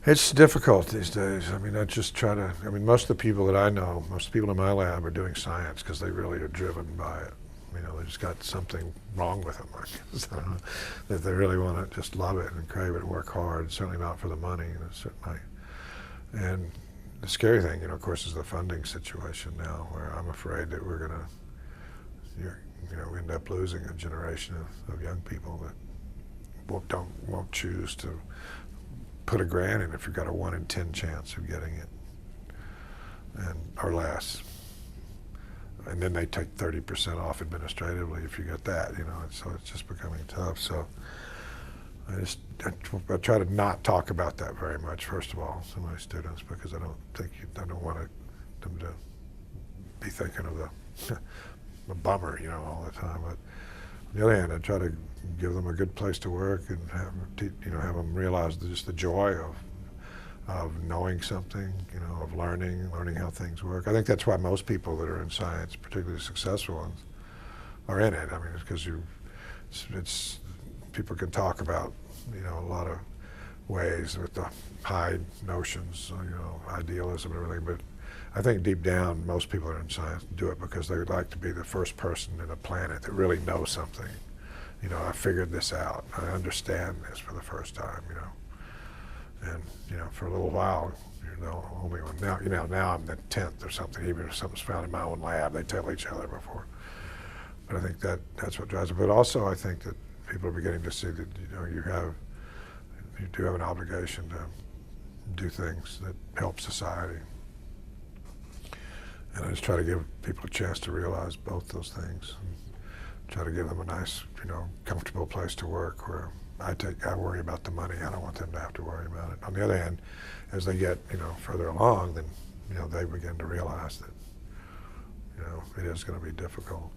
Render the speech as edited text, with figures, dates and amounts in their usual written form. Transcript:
It's difficult these days. I mean, most of the people that I know, most of the people in my lab are doing science because they really are driven by it. You know, they just got something wrong with them, I guess, that they really want to just love it and crave it and work hard, certainly not for the money, certainly. And the scary thing, of course, is the funding situation now, where I'm afraid that we're going to, end up losing a generation of young people that won't choose to put a grant in if you've got a 1 in 10 chance of getting it, or less. And then they take 30% off administratively if you get that, so it's just becoming tough. So I try to not talk about that very much, first of all, to my students, because I don't want them to be thinking of the bummer, all the time. But on the other hand, I try to give them a good place to work and have them realize just the joy of knowing something, of learning how things work. I think that's why most people that are in science, particularly successful ones, are in it. I mean, it's because people can talk about, a lot of ways with the high notions, idealism and everything, but I think deep down, most people that are in science do it because they would like to be the first person in a planet that really knows something. I figured this out. I understand this for the first time, And, for a little while, only one. Now I'm the 10th or something, even if something's found in my own lab, they tell each other before. But I think that's what drives it. But also I think that people are beginning to see that, you do have an obligation to do things that help society. And I just try to give people a chance to realize both those things. And try to give them a nice, comfortable place to work where I worry about the money. I don't want them to have to worry about it. On the other hand, as they get, further along, then, they begin to realize that, it is going to be difficult.